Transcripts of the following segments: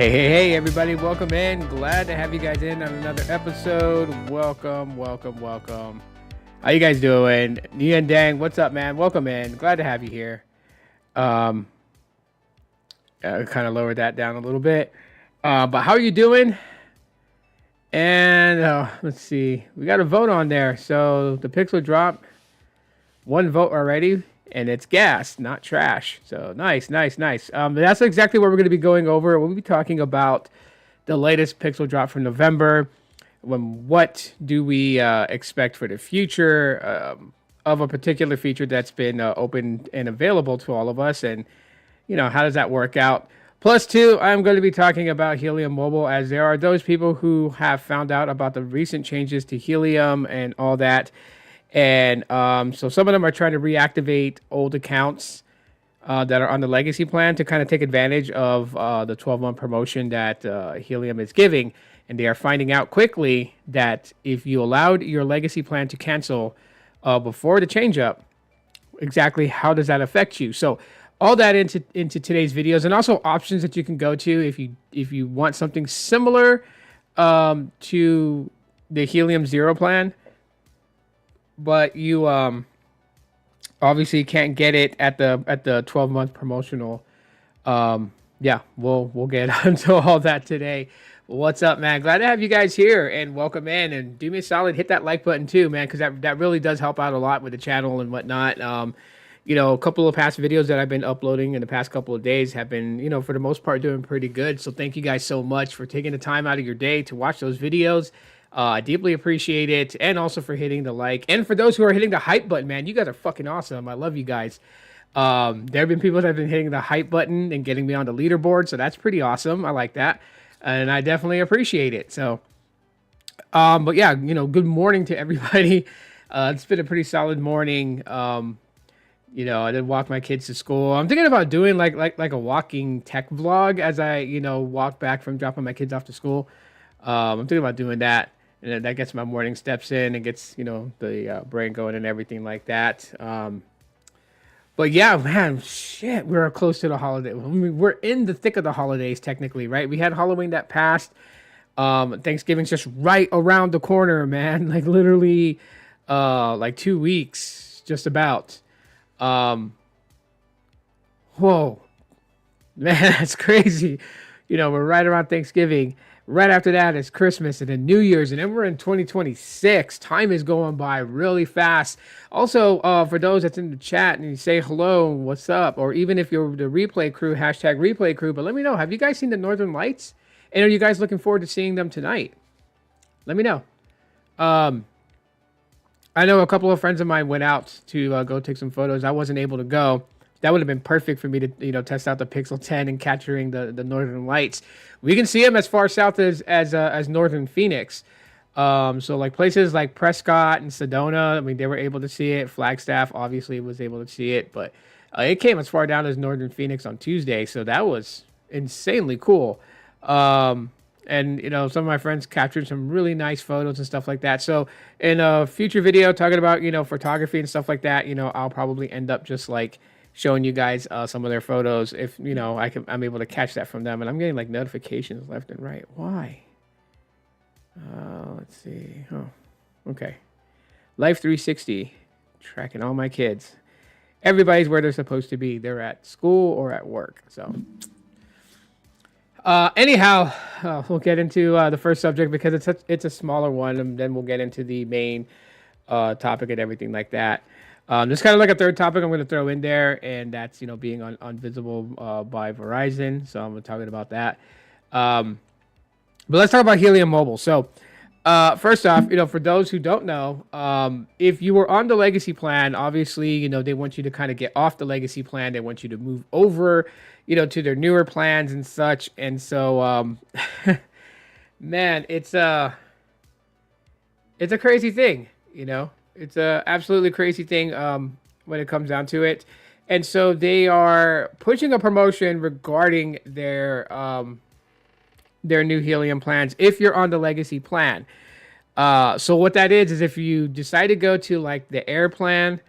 Hey, everybody, welcome in. Glad to have you guys in on another episode. Welcome. How you guys doing? Nian Dang, what's up, man? Welcome in. Glad to have you here. Um, kind of lowered that down a little bit. But how are you doing? And let's see. We got a vote on there. So the Pixel drop, one vote already, and it's gas, not trash. So nice. That's exactly what we're going to be going over. We'll be talking about the latest Pixel drop from November. What do we expect for the future of a particular feature that's been open and available to all of us, and how does that work out? Plus, two, I'm going to be talking about Helium Mobile, as there are those people who have found out about the recent changes to Helium and all that. And so some of them are trying to reactivate old accounts that are on the legacy plan to kind of take advantage of the 12-month promotion that Helium is giving. And they are finding out quickly that if you allowed your legacy plan to cancel before the change up, exactly how does that affect you? So all that into today's videos, and also options that you can go to if you want something similar to the Helium Zero plan, but you obviously can't get it at the 12-month promotional. Yeah, we'll get into all that today. What's up, man? Glad to have you guys here, and welcome in. And do me a solid, hit that like button too, man, because that really does help out a lot with the channel and whatnot. A couple of past videos that I've been uploading in the past couple of days have been, for the most part, doing pretty good. So thank you guys so much for taking the time out of your day to watch those videos. I deeply appreciate it, and also for hitting the like. And for those who are hitting the hype button, man, you guys are fucking awesome. I love you guys. There have been people that have been hitting the hype button and getting me on the leaderboard, so that's pretty awesome. I like that, and I definitely appreciate it. So, but yeah, good morning to everybody. It's been a pretty solid morning. I did walk my kids to school. I'm thinking about doing like a walking tech vlog as I, walk back from dropping my kids off to school. I'm thinking about doing that, and that gets my morning steps in and gets, the brain going and everything like that. But yeah, man, shit, we're close to the holiday. I mean, we're in the thick of the holidays, technically, right? We had Halloween that passed. Thanksgiving's just right around the corner, man. Like literally, like 2 weeks, just about. Whoa, man, that's crazy. We're right around Thanksgiving. Right after that is Christmas, and then New Year's, and then we're in 2026. Time is going by really fast. Also, for those that's in the chat and you say hello, what's up? Or even if you're the replay crew, hashtag replay crew, but let me know, have you guys seen the Northern Lights? And are you guys looking forward to seeing them tonight? Let me know. I know a couple of friends of mine went out to go take some photos. I wasn't able to go. That would have been perfect for me to test out the Pixel 10 and capturing the Northern Lights. We can see them as far south as Northern Phoenix. So like places like Prescott and Sedona, I mean, they were able to see it. Flagstaff obviously was able to see it, but it came as far down as Northern Phoenix on Tuesday. So that was insanely cool. And some of my friends captured some really nice photos and stuff like that. So in a future video talking about photography and stuff like that, I'll probably end up just like showing you guys some of their photos if I'm able to catch that from them. And I'm getting like notifications left and right. Why? Let's see. Oh, okay. Life 360, tracking all my kids. Everybody's where they're supposed to be. They're at school or at work. So anyhow, we'll get into the first subject because it's a smaller one, and then we'll get into the main topic and everything like that. Just kind of like a third topic I'm going to throw in there, and that's being unvisible by Verizon. So I'm talking about that. But let's talk about Helium Mobile. So first off, for those who don't know, if you were on the legacy plan, obviously they want you to kind of get off the legacy plan. They want you to move over, to their newer plans and such. And so, man, it's a crazy thing, It's a absolutely crazy thing when it comes down to it. And so they are pushing a promotion regarding their new Helium plans if you're on the legacy plan. So what that is if you decide to go to like the Air plan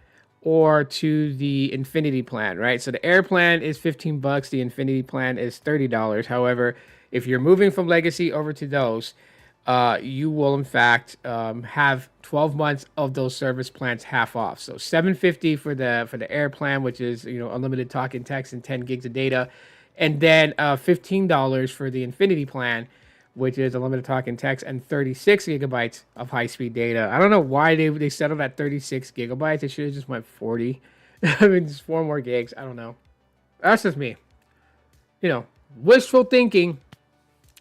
or to the Infinity plan, right? So the Air plan is 15 bucks, the Infinity plan is $30. However, if you're moving from Legacy over to those, you will in fact have 12 months of those service plans half off. So 750 for the Air plan, which is unlimited talk and text and 10 gigs of data, and then $15 for the Infinity plan, which is unlimited talk and text and 36 gigabytes of high speed data. I don't know why they settled at 36 gigabytes. It should have just went 40. I mean, just 4 more gigs. I don't know. That's just me. Wishful thinking,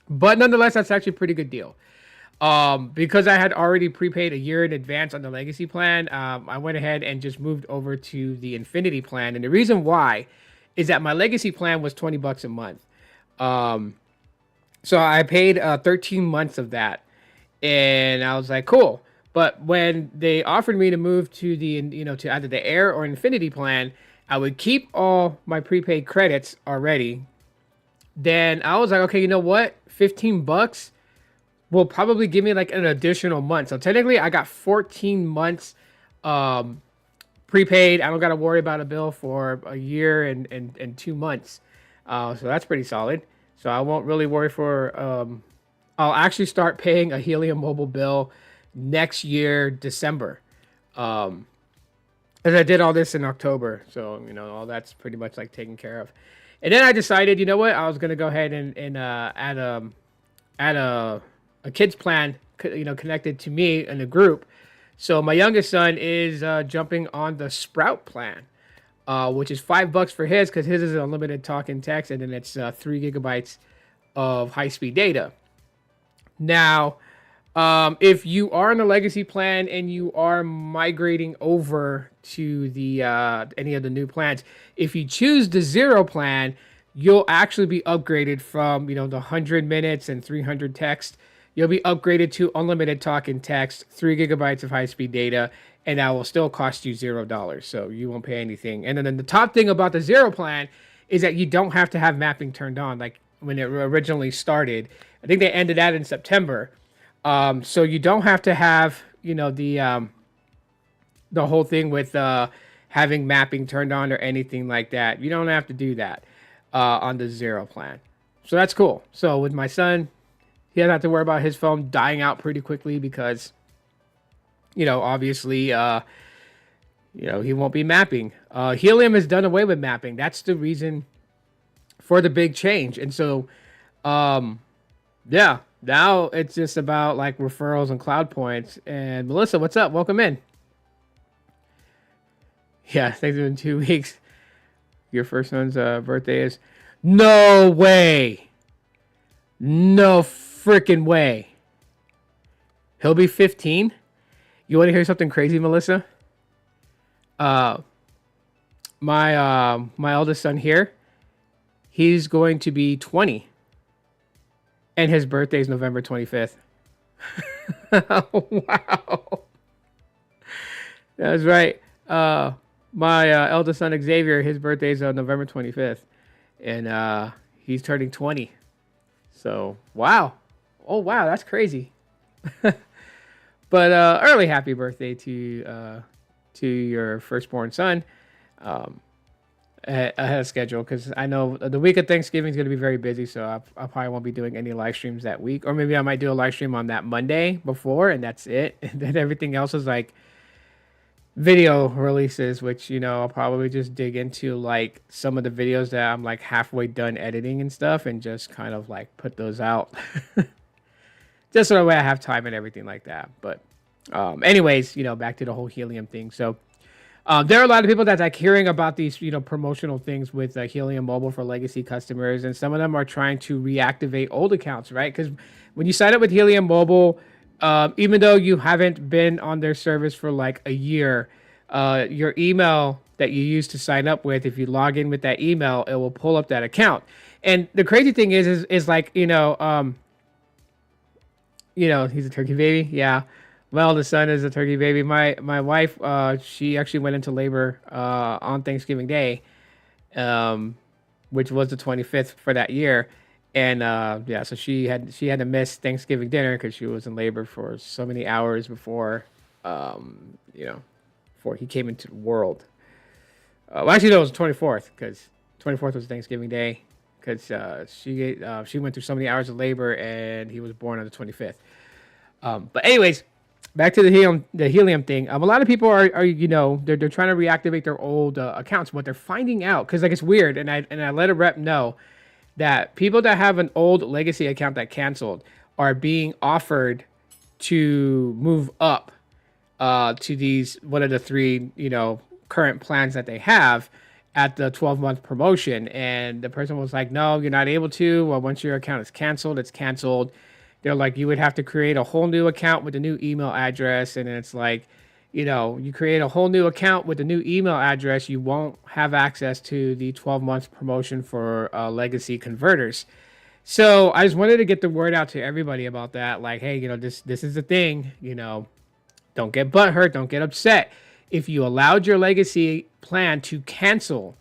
but nonetheless, that's actually a pretty good deal. Because I had already prepaid a year in advance on the Legacy plan, I went ahead and just moved over to the Infinity plan. And the reason why is that my Legacy plan was 20 bucks a month. So I paid 13 months of that, and I was like, cool. But when they offered me to move to to either the Air or Infinity plan, I would keep all my prepaid credits already. Then I was like, okay, you know what? 15 bucks will probably give me like an additional month. So technically I got 14 months prepaid. I don't got to worry about a bill for a year and 2 months. So that's pretty solid. So I won't really worry for, I'll actually start paying a Helium Mobile bill next year, December. As I did all this in October. So, all that's pretty much like taken care of. And then I decided, you know what? I was going to go ahead and add a kid's plan, connected to me in the group. So my youngest son is jumping on the Sprout plan. Which is $5 for his, because his is unlimited talk and text, and then it's 3 gigabytes of high-speed data. Now, if you are in the Legacy plan and you are migrating over to the any of the new plans, if you choose the Zero plan, you'll actually be upgraded from the 100 minutes and 300 text. You'll be upgraded to unlimited talk and text, 3 gigabytes of high-speed data, and that will still cost you $0. So you won't pay anything. And then the top thing about the Zero plan is that you don't have to have mapping turned on like when it originally started. I think they ended that in September. So you don't have to have the whole thing with having mapping turned on or anything like that. You don't have to do that on the Zero plan. So that's cool. So with my son, he doesn't have to worry about his phone dying out pretty quickly because obviously, he won't be mapping. Helium has done away with mapping. That's the reason for the big change. And so, yeah, now it's just about like referrals and cloud points. And Melissa, what's up? Welcome in. Yeah, thanks in 2 weeks. Your first son's birthday is. No way. No freaking way. He'll be 15. You want to hear something crazy, Melissa? My eldest son here, he's going to be 20, and his birthday is November 25th. Wow, that's right. My eldest son Xavier, his birthday is November 25th, and he's turning 20. So wow, oh wow, that's crazy. But early happy birthday to your firstborn son. Ahead of schedule, because I know the week of Thanksgiving is going to be very busy, so I probably won't be doing any live streams that week, or maybe I might do a live stream on that Monday before, and that's it. And then everything else is like video releases, which I'll probably just dig into like some of the videos that I'm like halfway done editing and stuff, and just kind of like put those out. Just so that way I have time and everything like that. But anyways, back to the whole Helium thing. So there are a lot of people that's like hearing about these, promotional things with Helium Mobile for legacy customers. And some of them are trying to reactivate old accounts, right? Because when you sign up with Helium Mobile, even though you haven't been on their service for like a year, your email that you use to sign up with, if you log in with that email, it will pull up that account. And the crazy thing is like, he's a turkey baby. Yeah. Well, the son is a turkey baby. My wife, she actually went into labor on Thanksgiving Day, which was the 25th for that year. And yeah, so she had to miss Thanksgiving dinner because she was in labor for so many hours before, before he came into the world. Well, actually, no, it was the 24th because 24th was Thanksgiving Day because she went through so many hours of labor and he was born on the 25th. But anyways, back to the helium thing. A lot of people are they're trying to reactivate their old accounts. What they're finding out, because like it's weird, and I let a rep know that people that have an old legacy account that canceled are being offered to move up to these one of the three current plans that they have at the 12-month promotion. And the person was like, no, you're not able to. Well, once your account is canceled, it's canceled. They're like, you would have to create a whole new account with a new email address. And it's like, you create a whole new account with a new email address, you won't have access to the 12-month promotion for legacy converters. So I just wanted to get the word out to everybody about that. Like, hey, this is the thing. Don't get butthurt. Don't get upset. If you allowed your legacy plan to cancel,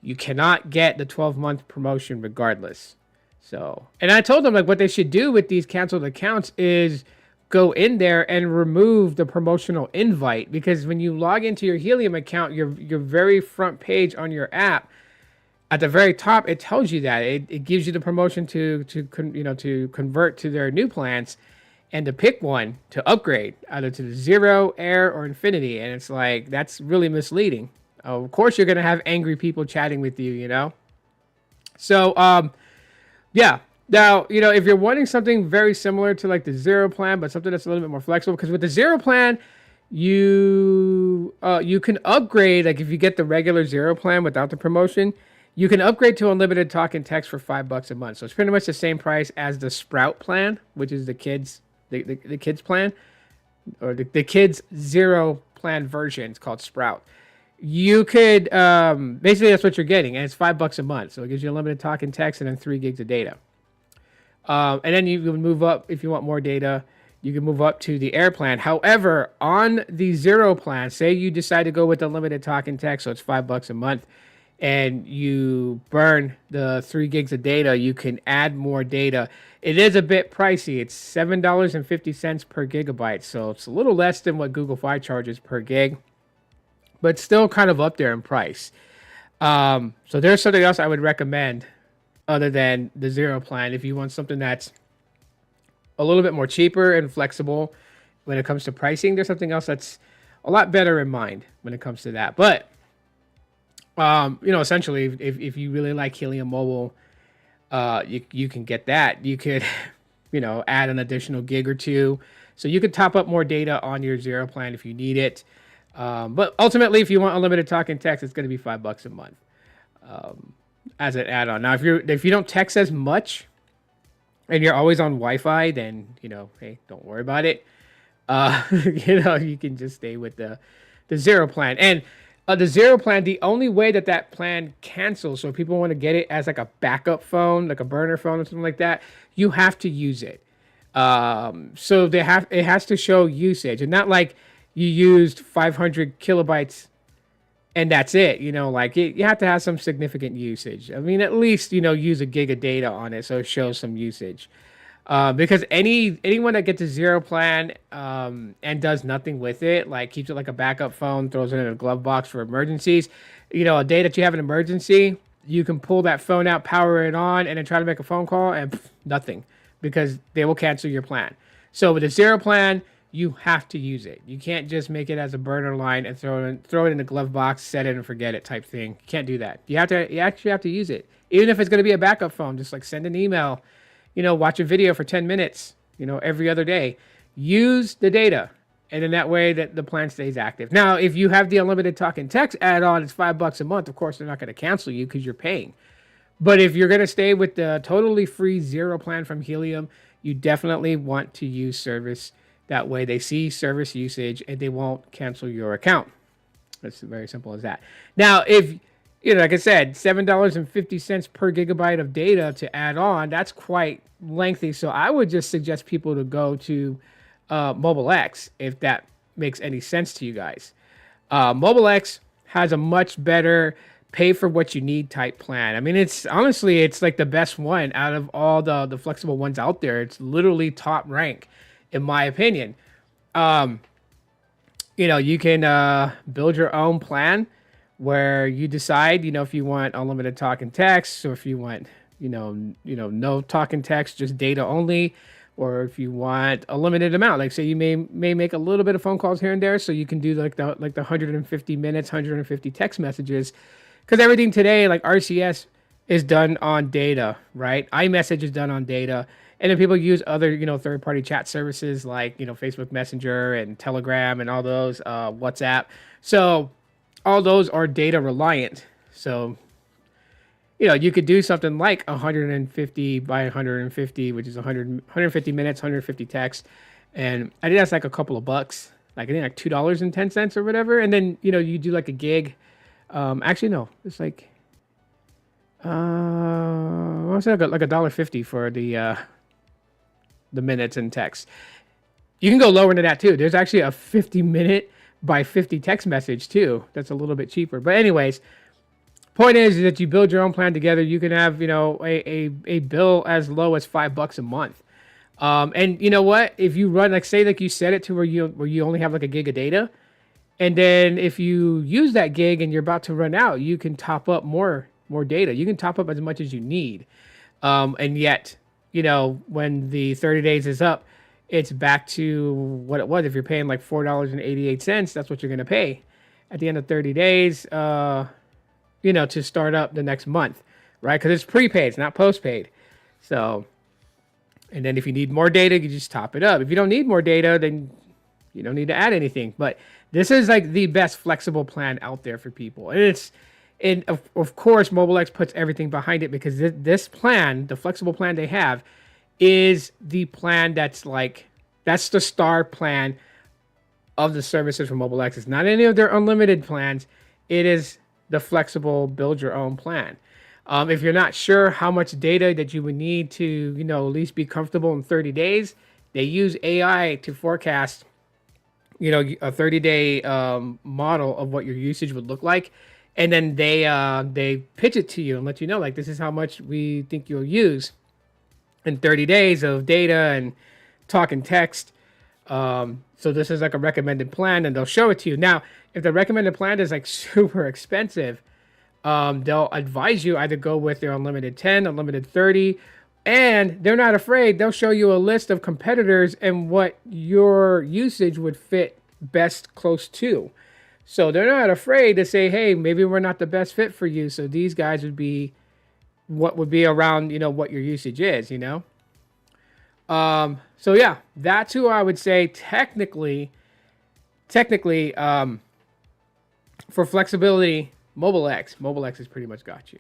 you cannot get the 12-month promotion regardless. So, and I told them like what they should do with these canceled accounts is go in there and remove the promotional invite, because when you log into your Helium account, your very front page on your app, at the very top, it tells you that it gives you the promotion to convert to their new plans and to pick one to upgrade either to the Zero, Air, or Infinity. And it's like, that's really misleading. Of course, you're going to have angry people chatting with you, So, yeah. Now, if you're wanting something very similar to like the Zero plan, but something that's a little bit more flexible, because with the Zero plan, you can upgrade. Like if you get the regular Zero plan without the promotion, you can upgrade to unlimited talk and text for $5 a month. So it's pretty much the same price as the Sprout plan, which is the kids plan, or the kids Zero plan version. It's called Sprout. You could basically that's what you're getting, and it's $5 a month. So it gives you unlimited talk and text and then 3 gigs of data. And then you can move up if you want more data. You can move up to the Air plan. However, on the Zero plan, say you decide to go with unlimited talk and text, so it's $5 a month, and you burn the 3 gigs of data, you can add more data. It is a bit pricey. It's $7.50 per gigabyte, so it's a little less than what Google Fi charges per gig, but still kind of up there in price. So there's something else I would recommend other than the Zero plan if you want something that's a little bit more cheaper and flexible when it comes to pricing. There's something else that's a lot better in mind when it comes to that. But essentially, if you really like Helium Mobile, you can get that. You could, add an additional gig or two. So you could top up more data on your Zero plan if you need it. But ultimately, if you want unlimited talk and text, it's going to be $5 a month as an add-on. Now, if you don't text as much and you're always on Wi-Fi, then hey, don't worry about it. You can just stay with the Zero plan. And the Zero plan, the only way that plan cancels, so if people want to get it as like a backup phone, like a burner phone or something like that, you have to use it. So it has to show usage, and not like you used 500 kilobytes and that's it. You have to have some significant usage. I mean, at least use a gig of data on it so it shows some usage. Because anyone that gets a Zero plan and does nothing with it, like keeps it like a backup phone, throws it in a glove box for emergencies, a day that you have an emergency, you can pull that phone out, power it on, and then try to make a phone call, and nothing, because they will cancel your plan. So with a Zero plan, you have to use it. You can't just make it as a burner line and throw it in the glove box, set it and forget it type thing. You can't do that. You actually have to use it, even if it's going to be a backup phone. Just like send an email. Watch a video for 10 minutes, every other day. Use the data, and in that way that the plan stays active. Now, if you have the unlimited talk and text add-on, it's $5 a month. Of course, they're not going to cancel you because you're paying. But if you're going to stay with the totally free Zero plan from Helium, you definitely want to use service. That way they see service usage and they won't cancel your account. It's very simple as that. Now, if like I said, $7.50 per gigabyte of data to add on, that's quite lengthy. So I would just suggest people to go to Mobile X, if that makes any sense to you guys. Mobile X has a much better pay for what you need type plan. I mean, it's like the best one out of all the flexible ones out there. It's literally top rank, in my opinion. You can build your own plan where you decide, if you want unlimited talk and text, or if you want, no talk and text, just data only, or if you want a limited amount. Like, say you may make a little bit of phone calls here and there, so you can do like the 150 minutes, 150 text messages, because everything today, like RCS, is done on data, right? iMessage is done on data, and then people use other, third-party chat services like, Facebook Messenger and Telegram and all those, WhatsApp. So all those are data reliant. So, you could do something like 150 by 150, which is 150 minutes, 150 texts. And I think that's like a couple of bucks, like I think like $2.10 or whatever. And then, you do like a gig. Actually, no, it's like, what's that? Like $1.50 for the minutes and text. You can go lower into that too. There's actually a 50-minute by 50 text message too. That's a little bit cheaper. But anyways, point is that you build your own plan together. You can have, a bill as low as $5 a month. And you know what? If you run, like, say, like you set it to where you only have like a gig of data, and then if you use that gig and you're about to run out, you can top up more data. You can top up as much as you need. And yet, when the 30 days is up, it's back to what it was. If you're paying like $4.88, that's what you're going to pay at the end of 30 days, to start up the next month, right? Because it's prepaid, it's not postpaid. So, and then if you need more data, you just top it up. If you don't need more data, then you don't need to add anything. But this is like the best flexible plan out there for people. And of course, MobileX puts everything behind it, because this plan, the flexible plan they have, is the plan that's the star plan of the services from MobileX. It's not any of their unlimited plans. It is the flexible build your own plan. If you're not sure how much data that you would need to, at least be comfortable in 30 days, they use AI to forecast, a 30-day model of what your usage would look like. And then they pitch it to you and let you know, like, this is how much we think you'll use in 30 days of data and talk and text. So this is like a recommended plan, and they'll show it to you. Now, if the recommended plan is like super expensive, they'll advise you either go with their unlimited 10, unlimited 30, and they're not afraid. They'll show you a list of competitors and what your usage would fit best close to. So they're not afraid to say, hey, maybe we're not the best fit for you. So these guys would be what would be around, what your usage is, So yeah, that's who I would say technically, for flexibility, MobileX has pretty much got you.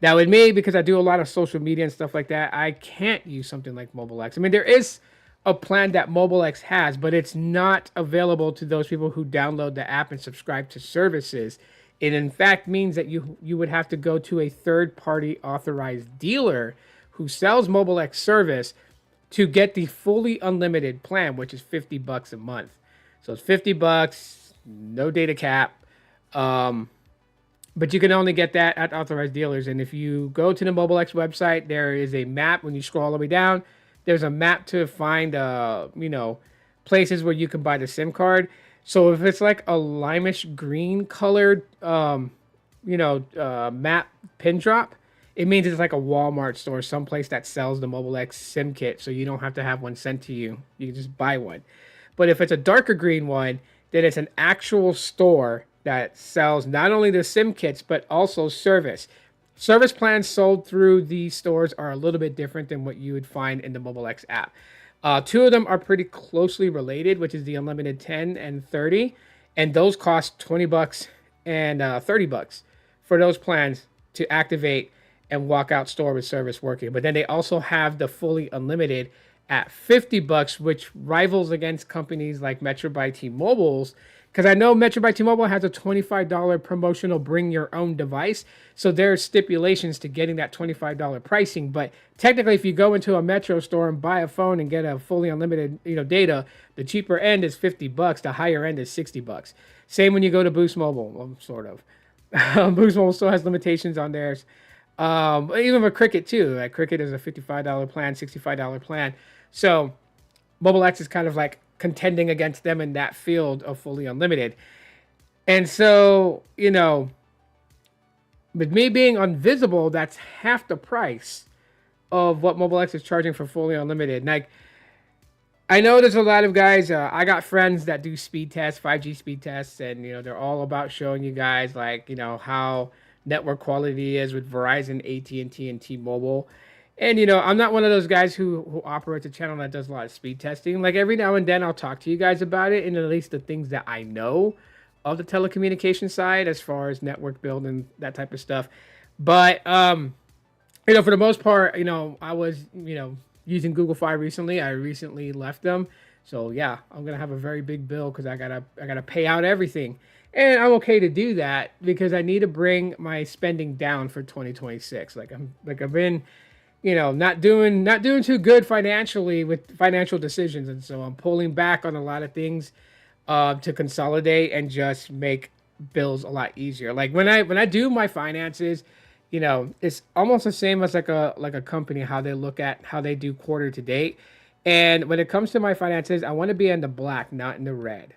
Now with me, because I do a lot of social media and stuff like that, I can't use something like MobileX. I mean, there is a plan that MobileX has, but it's not available to those people who download the app and subscribe to services. It in fact means that you would have to go to a third-party authorized dealer who sells MobileX service to get the fully unlimited plan, which is $50 a month. So it's $50, no data cap. But you can only get that at authorized dealers. And if you go to the MobileX website, there is a map. When you scroll all the way down, there's a map to find, places where you can buy the SIM card. So if it's like a limeish green colored, map pin drop, it means it's like a Walmart store, someplace that sells the MobileX SIM kit. So you don't have to have one sent to you. You can just buy one. But if it's a darker green one, then it's an actual store that sells not only the SIM kits, but also service. Service plans sold through these stores are a little bit different than what you would find in the MobileX app. Two of them are pretty closely related, which is the unlimited 10 and 30. And those cost $20 and $30 for those plans to activate and walk out store with service working. But then they also have the fully unlimited at $50, which rivals against companies like Metro by T-Mobile's. Because I know Metro by T-Mobile has a $25 promotional bring your own device. So there's stipulations to getting that $25 pricing. But technically, if you go into a Metro store and buy a phone and get a fully unlimited, data, the cheaper end is $50. The higher end is $60. Same when you go to Boost Mobile, well, sort of. Boost Mobile still has limitations on theirs. Even with Cricket too. Like Cricket is a $55 plan, $65 plan. So MobileX is kind of like contending against them in that field of fully unlimited. And so, with me being invisible, that's half the price of what Mobile X is charging for fully unlimited. Like, I know there's a lot of guys. I got friends that do speed tests, 5G speed tests, and they're all about showing you guys like how network quality is with Verizon, AT&T, and T-Mobile. And I'm not one of those guys who operates a channel that does a lot of speed testing. Like every now and then, I'll talk to you guys about it, and at least the things that I know of the telecommunication side, as far as network build and that type of stuff. But for the most part, I was, using Google Fi recently. I recently left them. So yeah, I'm gonna have a very big bill because I gotta pay out everything. And I'm okay to do that because I need to bring my spending down for 2026. I've been, not doing too good financially with financial decisions, and so I'm pulling back on a lot of things to consolidate and just make bills a lot easier. Like when I do my finances, it's almost the same as like a company, how they look at how they do quarter to date. And when it comes to my finances, I want to be in the black, not in the red.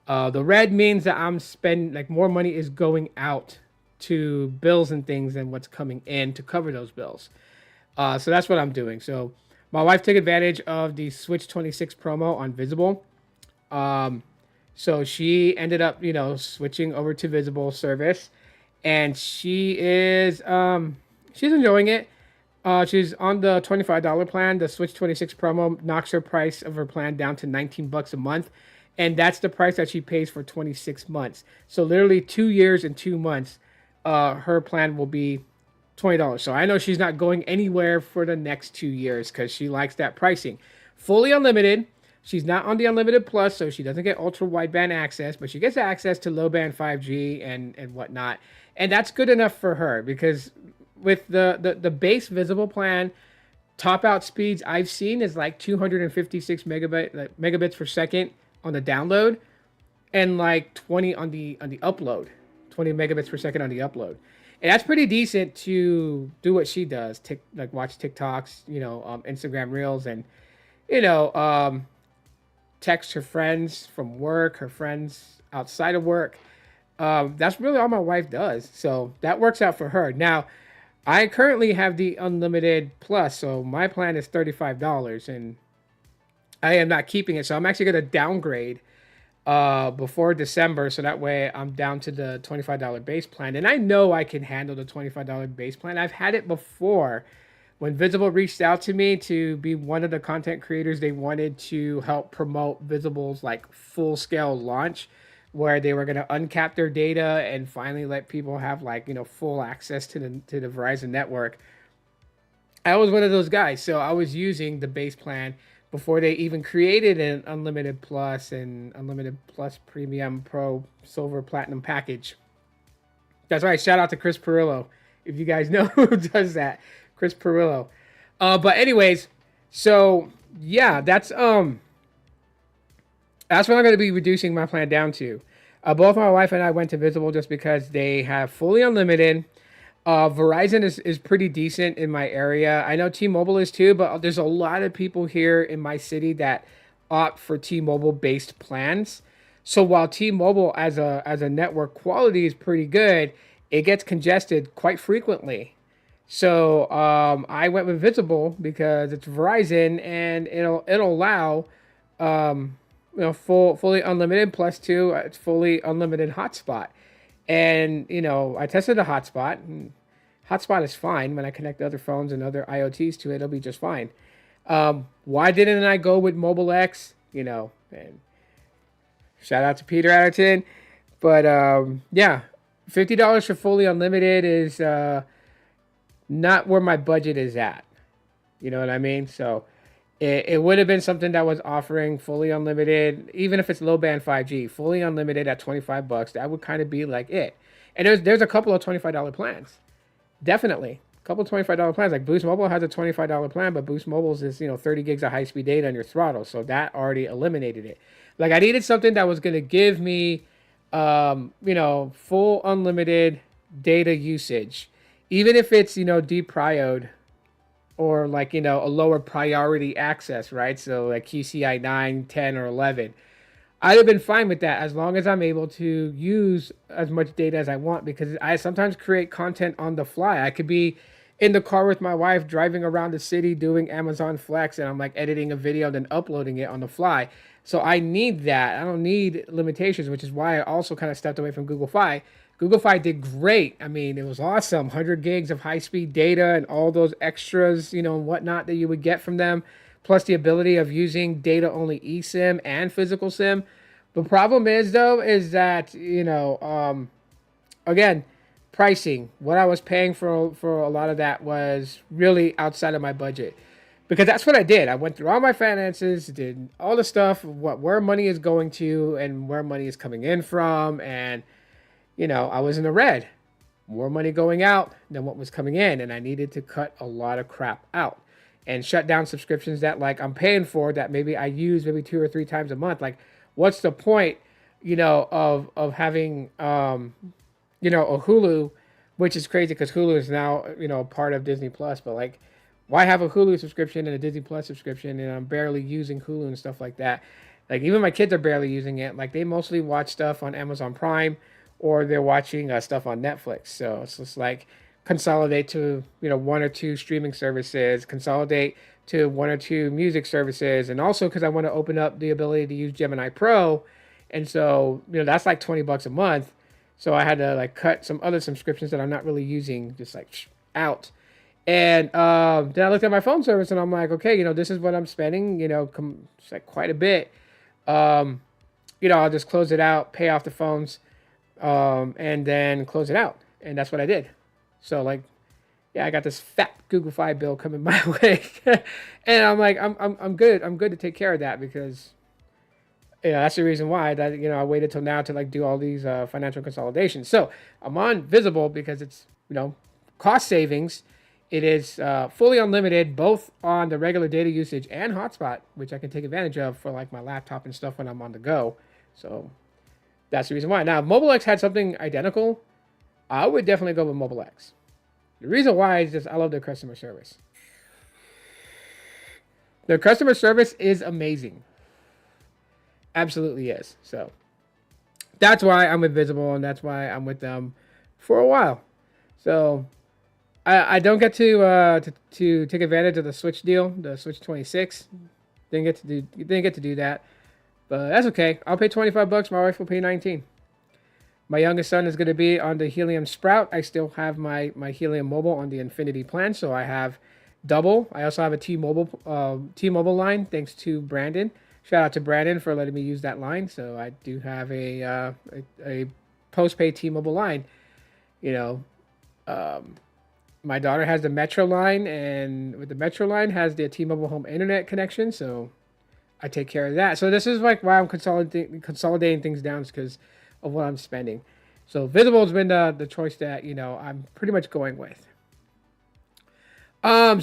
The red means that I'm spending like more money is going out to bills and things than what's coming in to cover those bills. So that's what I'm doing. So my wife took advantage of the Switch 26 promo on Visible. Um, so she ended up, switching over to Visible service, and she's enjoying it. She's on the $25 plan. The Switch 26 promo knocks her price of her plan down to $19 a month, and that's the price that she pays for 26 months. So literally 2 years and 2 months, her plan will be $20. So I know she's not going anywhere for the next 2 years because she likes that pricing. Fully unlimited. She's not on the unlimited plus, so she doesn't get ultra wideband access, but she gets access to low band 5G and whatnot. And that's good enough for her because with the base Visible plan, top out speeds I've seen is like 256 megabits per second on the download, and like 20 on the upload, 20 megabits per second on the upload. And that's pretty decent to do what she does, like watch TikToks, Instagram Reels, and you know, um, text her friends from work, her friends outside of work. That's really all my wife does, so that works out for her. Now, I currently have the unlimited plus, so my plan is $35, and I am not keeping it. So I'm actually going to downgrade before December, so that way I'm down to the $25 base plan. And I know I can handle the $25 base plan. I've had it before when Visible reached out to me to be one of the content creators. They wanted to help promote Visible's like full scale launch, where they were going to uncap their data and finally let people have like full access to the Verizon network. I was one of those guys, so I was using the base plan before they even created an unlimited plus and unlimited plus premium pro silver platinum package. That's right. Shout out to Chris Perillo, if you guys know who does that. Chris Perillo. But anyways, so yeah, that's what I'm going to be reducing my plan down to. Both my wife and I went to Visible just because they have fully unlimited. Verizon is pretty decent in my area. I know T-Mobile is too, but there's a lot of people here in my city that opt for T-Mobile based plans. So while T-Mobile as a network quality is pretty good, it gets congested quite frequently. So I went with Visible because it's Verizon and it'll allow fully unlimited plus two. It's fully unlimited hotspot, and I tested the hotspot. And hotspot is fine when I connect other phones and other IoTs to it. It'll be just fine. Why didn't I go with Mobile X? And shout out to Peter Atherton. But yeah, $50 for fully unlimited is not where my budget is at. You know what I mean? So it would have been something that was offering fully unlimited, even if it's low band 5G, fully unlimited at $25. That would kind of be like it. And there's a couple of $25 plans. Definitely. A couple of $25 plans. Like Boost Mobile has a $25 plan, but Boost Mobile's is, 30 gigs of high speed data on your throttle. So that already eliminated it. Like I needed something that was going to give me, full unlimited data usage, even if it's, deprioed or like, a lower priority access, right? So like QCI 9, 10, or 11. I'd have been fine with that as long as I'm able to use as much data as I want, because I sometimes create content on the fly. I could be in the car with my wife driving around the city doing Amazon Flex, and I'm like editing a video and then uploading it on the fly. So I need that. I don't need limitations, which is why I also kind of stepped away from Google Fi. Google Fi did great. I mean, it was awesome. 100 gigs of high speed data and all those extras, and whatnot that you would get from them, plus the ability of using data only eSIM and physical SIM. The problem is, though, is that, again, pricing. What I was paying for a lot of that was really outside of my budget, because that's what I did. I went through all my finances, did all the stuff, where money is going to and where money is coming in from, and I was in the red. More money going out than what was coming in, and I needed to cut a lot of crap out and shut down subscriptions that, like, I'm paying for that maybe I use maybe 2 or 3 times a month. Like, what's the point, of having a Hulu, which is crazy because Hulu is now part of Disney Plus, but like, why have a Hulu subscription and a Disney Plus subscription, and I'm barely using Hulu and stuff like that. Like, even my kids are barely using it. Like, they mostly watch stuff on Amazon Prime, or they're watching stuff on Netflix. So it's just like, consolidate to 1 or 2 streaming services, consolidate to 1 or 2 music services, and also because I want to open up the ability to use Gemini Pro, and so that's like $20 a month. So I had to like cut some other subscriptions that I'm not really using, just like out. And then I looked at my phone service and I'm like, okay, this is what I'm spending, it's like quite a bit. I'll just close it out, pay off the phones, and then close it out. And that's what I did. So like, yeah, I got this fat Google Fi bill coming my way, and I'm like, I'm good. I'm good to take care of that, because that's the reason why that I waited till now to like do all these financial consolidations. So I'm on Visible because it's cost savings. It is fully unlimited, both on the regular data usage and hotspot, which I can take advantage of for like my laptop and stuff when I'm on the go. So that's the reason why. Now, if Mobile X had something identical, I would definitely go with Mobile X. The reason why is just I love their customer service. Their customer service is amazing. Absolutely is. So that's why I'm with Visible, and that's why I'm with them for a while. So I don't get to take advantage of the Switch deal, the Switch 26. Didn't get to do that, but that's okay. I'll pay $25. My wife will pay 19. My youngest son is going to be on the Helium Sprout. I still have my Helium Mobile on the Infinity plan, so I have double. I also have a T-Mobile line, thanks to Brandon. Shout out to Brandon for letting me use that line. So I do have a postpaid T-Mobile line. My daughter has the Metro line, and with the Metro line has the T-Mobile home internet connection. So I take care of that. So this is like why I'm consolidating things down, because of what I'm spending. So Visible has been the choice that I'm pretty much going with.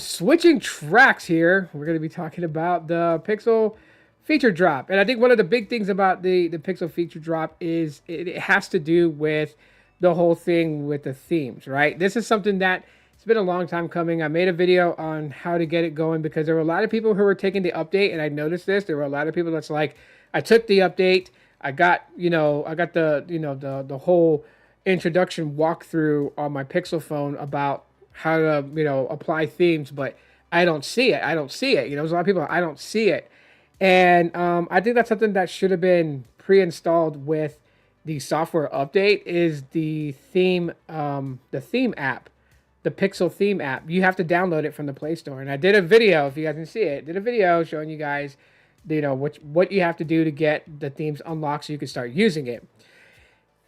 Switching tracks here, we're going to be talking about the Pixel feature drop, and I think one of the big things about the Pixel feature drop is it has to do with the whole thing with the themes, right? This is something that it's been a long time coming. I made a video on how to get it going, because there were a lot of people who were taking the update, and I noticed this. There were a lot of people that's like, I took the update, I got the whole introduction walkthrough on my Pixel phone about how to apply themes, but I don't see it. There's a lot of people, I don't see it, and I think that's something that should have been pre-installed with the software update. Is the theme app, the Pixel theme app. You have to download it from the Play Store, and I did a video, if you guys can see it, did a video showing you guys what you have to do to get the themes unlocked so you can start using it.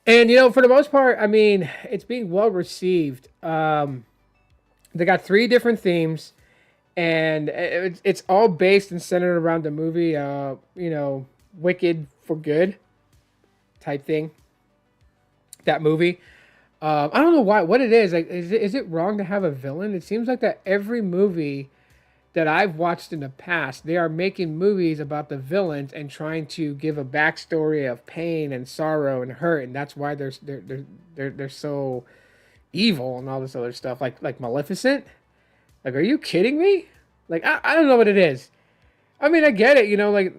And for the most part, I mean, it's being well received. They got 3 different themes, and it's all based and centered around the movie Wicked for Good type thing. That movie. I don't know what it is. Like, is it wrong to have a villain? It seems like that every movie that I've watched in the past, they are making movies about the villains and trying to give a backstory of pain and sorrow and hurt, and that's why they're so evil and all this other stuff. Like Maleficent. Like, are you kidding me? Like, I don't know what it is. I mean, I get it. Like,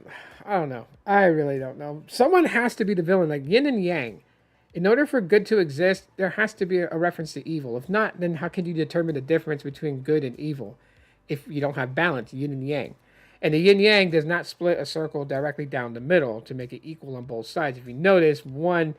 I don't know. I really don't know. Someone has to be the villain, like yin and yang. In order for good to exist, there has to be a reference to evil. If not, then how can you determine the difference between good and evil if you don't have balance, yin and yang? And the yin yang does not split a circle directly down the middle to make it equal on both sides. If you notice, one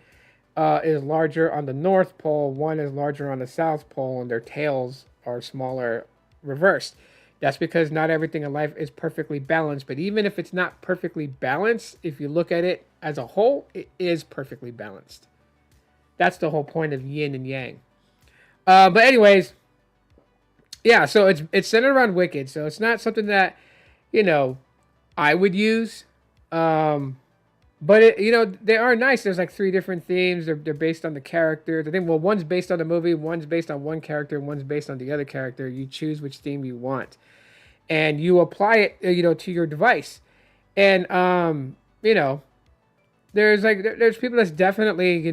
is larger on the North Pole, one is larger on the South Pole, and their tails are smaller reversed. That's because not everything in life is perfectly balanced. But even if it's not perfectly balanced, if you look at it as a whole, it is perfectly balanced. That's the whole point of yin and yang. But anyways, yeah. So it's centered around Wicked. So it's not something that you know I would use. But they are nice. There's like three different themes. They're based on the characters. I think one's based on the movie, one's based on one character, and one's based on the other character. You choose which theme you want, and you apply it to your device. And there's people that's definitely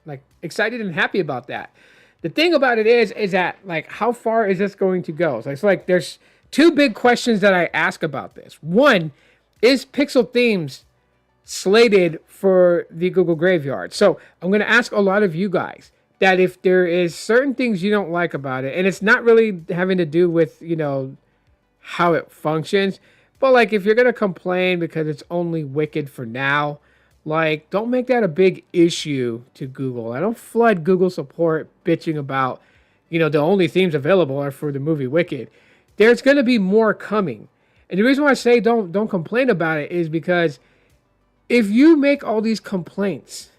like excited and happy about that. The thing about it is that like how far is this going to go? So it's like there's two big questions that I ask about this. One, is Pixel Themes slated for the Google Graveyard? So I'm going to ask a lot of you guys that if there is certain things you don't like about it, and it's not really having to do with, how it functions, but like if you're going to complain because it's only Wicked for now, like don't make that a big issue to Google. I don't flood Google support bitching about, the only themes available are for the movie Wicked. There's going to be more coming. And the reason why I say don't complain about it is because if you make all these complaints,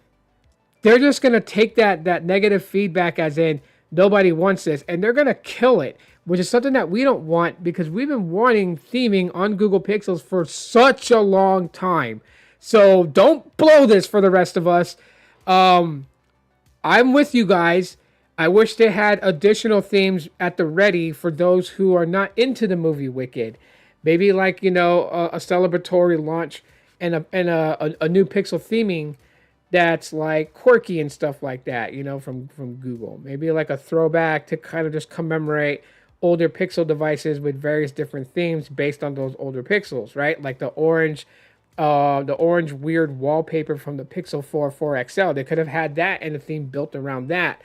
they're just going to take that negative feedback as in nobody wants this, and they're going to kill it, which is something that we don't want because we've been wanting theming on Google Pixels for such a long time. So don't blow this for the rest of us. I'm with you guys. I wish they had additional themes at the ready for those who are not into the movie Wicked. Maybe like, a celebratory launch and a new Pixel theming that's like quirky and stuff like that, from Google. Maybe like a throwback to kind of just commemorate older Pixel devices with various different themes based on those older Pixels, right? Like the orange weird wallpaper from the Pixel 4 XL. They could have had that and a theme built around that.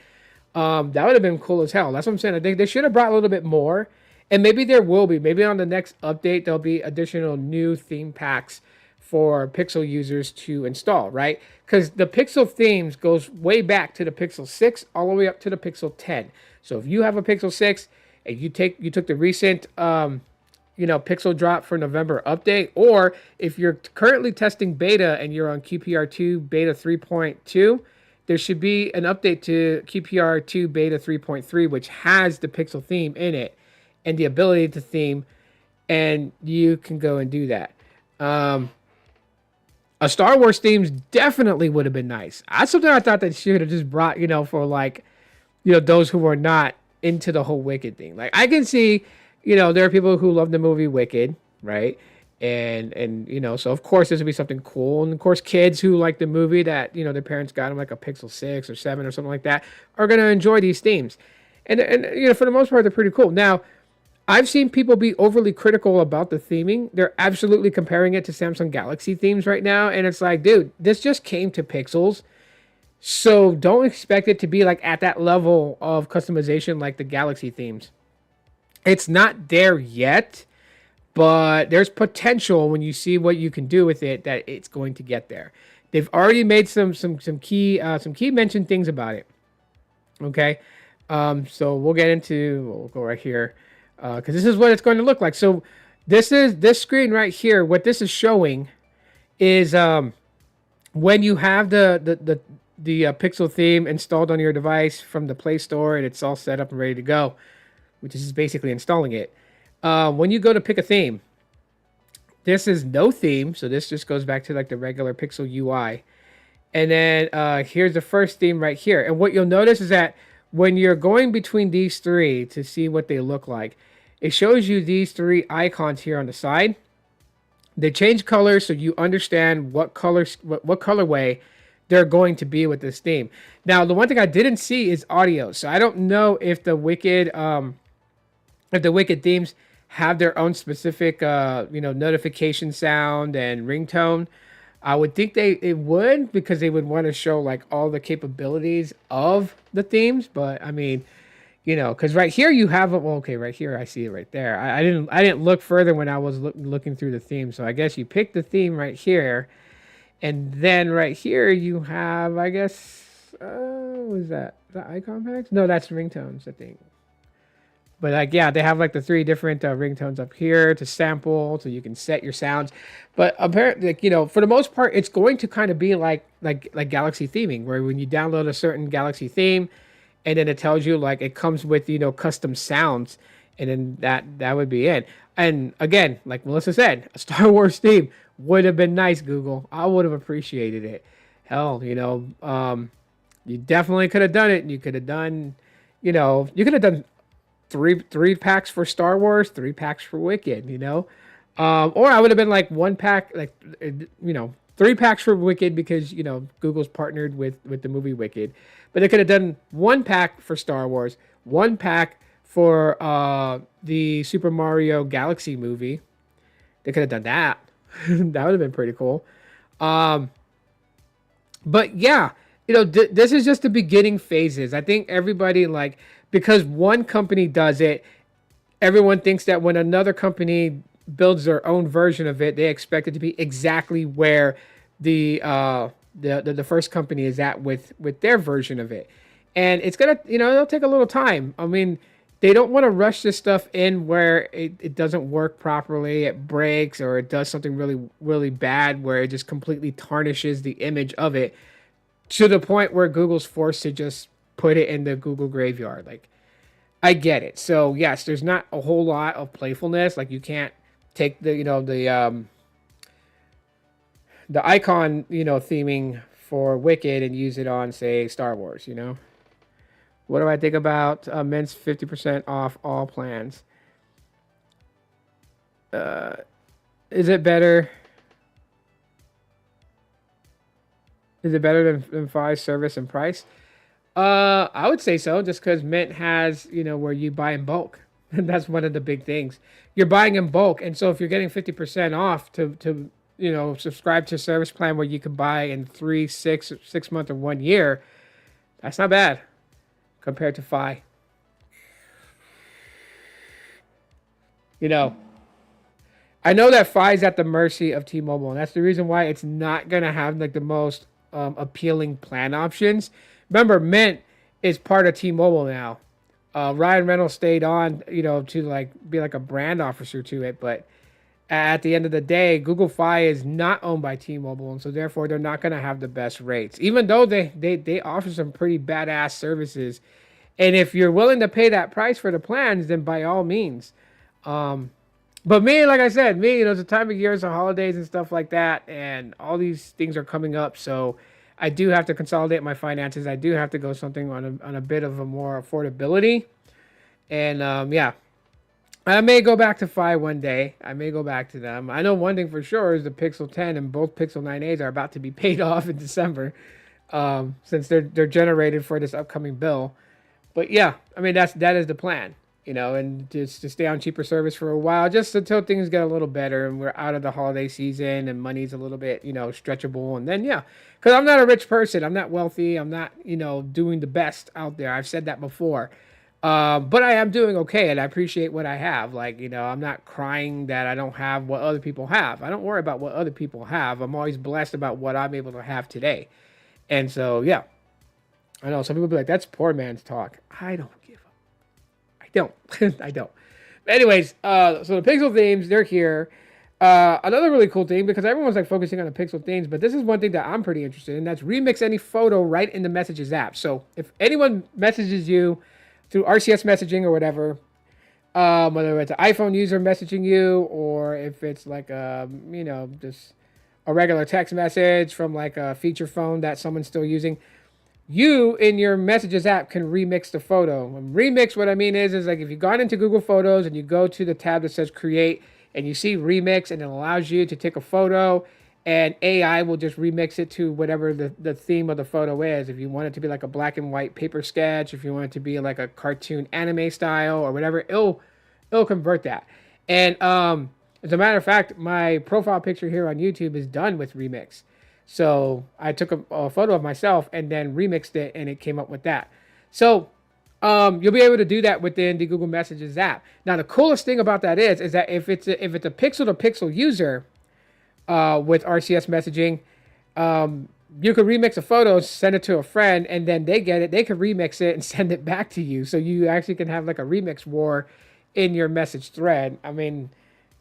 That would have been cool as hell. That's what I'm saying. I think they should have brought a little bit more. And maybe there will be. Maybe on the next update, there'll be additional new theme packs for Pixel users to install, right? Because the Pixel themes goes way back to the Pixel 6 all the way up to the Pixel 10. So if you have a Pixel 6 and you took the recent Pixel drop for November update, or if you're currently testing beta and you're on QPR2 beta 3.2, there should be an update to QPR2 beta 3.3, which has the Pixel theme in it and the ability to theme, and you can go and do that. A Star Wars themes definitely would have been nice. That's something I thought that she should have just brought, for like, those who are not into the whole Wicked thing. Like I can see, there are people who love the movie Wicked, right? And so of course this would be something cool. And of course kids who like the movie that, their parents got them like a Pixel 6 or 7 or something like that are going to enjoy these themes. And for the most part, they're pretty cool. Now, I've seen people be overly critical about the theming. They're absolutely comparing it to Samsung Galaxy themes right now. And it's like, dude, this just came to Pixels. So don't expect it to be like at that level of customization like the Galaxy themes. It's not there yet, but there's potential when you see what you can do with it that it's going to get there. They've already made some key mentioned things about it. Okay. So we'll go right here. Because this is what it's going to look like. So this screen right here. What this is showing is when you have the Pixel theme installed on your device from the Play Store and it's all set up and ready to go, which is basically installing it. When you go to pick a theme, this is no theme. So this just goes back to like the regular Pixel UI. And then here's the first theme right here. And what you'll notice is that when you're going between these three to see what they look like, it shows you these three icons here on the side. They change colors so you understand what colorway they're going to be with this theme. Now, the one thing I didn't see is audio. So I don't know if the Wicked themes have their own specific, notification sound and ringtone. I would think it would, because they would want to show like all the capabilities of the themes. But I mean, because right here you have it. Well, okay, right here I see it right there. I didn't look further when I was looking through the theme. So I guess you pick the theme right here, and then right here you have, I guess, what is that? Is that icon packs? No, that's ringtones, I think. But like, yeah, they have like the three different ringtones up here to sample, so you can set your sounds. But apparently, like, for the most part, it's going to kind of be like Galaxy theming, where when you download a certain Galaxy theme, and then it tells you like it comes with custom sounds, and then that would be it. And again, like Melissa said, a Star Wars theme would have been nice, Google. I would have appreciated it. Hell, you definitely could have done it. You could have done, you could have done three packs for Star Wars, three packs for Wicked, or I would have been like one pack, like, three packs for Wicked, because Google's partnered with the movie Wicked, but they could have done one pack for Star Wars, one pack for the Super Mario Galaxy movie. They could have done that. That would have been pretty cool. But yeah, this is just the beginning phases. I think everybody, like, because one company does it, everyone thinks that when another company builds their own version of it, they expect it to be exactly where the first company is at with their version of it. And it's gonna, it'll take a little time. I mean, they don't want to rush this stuff in where it doesn't work properly, it breaks, or it does something really, really bad where it just completely tarnishes the image of it, to the point where Google's forced to just put it in the Google graveyard. Like, I get it. So yes, there's not a whole lot of playfulness. Like, you can't take the icon, theming for Wicked and use it on, say, Star Wars. What do I think about Mint's 50% off all plans? Is it better? Is it better than Fi's service and price? I would say so, just because Mint has, where you buy in bulk. And that's one of the big things. You're buying in bulk. And so if you're getting 50% off to subscribe to a service plan where you can buy in 3, 6 months, or 1 year, that's not bad compared to Fi. I know that Fi is at the mercy of T-Mobile, and that's the reason why it's not going to have like the most appealing plan options. Remember, Mint is part of T-Mobile now. Ryan Reynolds stayed on, to like be like a brand officer to it, but at the end of the day, Google Fi is not owned by T-Mobile, and so therefore they're not going to have the best rates, even though they offer some pretty badass services. And if you're willing to pay that price for the plans, then by all means. But me, like I said, it's a time of year, it's the holidays and stuff like that, and all these things are coming up, so I do have to consolidate my finances. I do have to go something on a bit of a more affordability. And yeah, I may go back to Fi one day. I may go back to them. I know one thing for sure is the Pixel 10 and both Pixel 9As are about to be paid off in December, since they're generated for this upcoming bill. But yeah, I mean, that is the plan, and just to stay on cheaper service for a while, just until things get a little better and we're out of the holiday season and money's a little bit, stretchable. And then, yeah, because I'm not a rich person. I'm not wealthy. I'm not, doing the best out there. I've said that before. But I am doing okay, and I appreciate what I have. Like, I'm not crying that I don't have what other people have. I don't worry about what other people have. I'm always blessed about what I'm able to have today. And so, yeah, I know some people be like, that's poor man's talk. I don't give up. I don't. I don't. But anyways, so the Pixel themes, they're here. Another really cool thing, because everyone's like focusing on the Pixel themes, but this is one thing that I'm pretty interested in. That's remix any photo right in the Messages app. So if anyone messages you through RCS messaging or whatever, whether it's an iPhone user messaging you, or if it's like just a regular text message from like a feature phone that someone's still using, you in your Messages app can remix the photo. And remix, what I mean is like if you've gone into Google Photos and you go to the tab that says Create and you see Remix, and it allows you to take a photo and AI will just remix it to whatever the theme of the photo is. If you want it to be like a black and white paper sketch, if you want it to be like a cartoon anime style or whatever, it'll convert that. And as a matter of fact, my profile picture here on YouTube is done with Remix. So I took a photo of myself and then remixed it, and it came up with that. So you'll be able to do that within the Google Messages app. Now, the coolest thing about that is that if it's a pixel-to-pixel user with RCS messaging, you could remix a photo, send it to a friend, and then they get it. They could remix it and send it back to you. So you actually can have like a remix war in your message thread. I mean,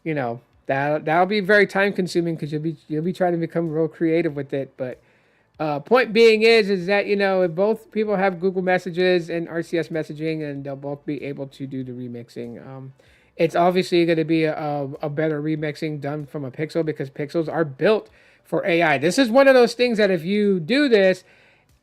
that'll be very time consuming because you'll be trying to become real creative with it. But point being is that if both people have Google Messages and RCS messaging, and they'll both be able to do the remixing. It's obviously going to be a better remixing done from a pixel because pixels are built for AI. This is one of those things that if you do this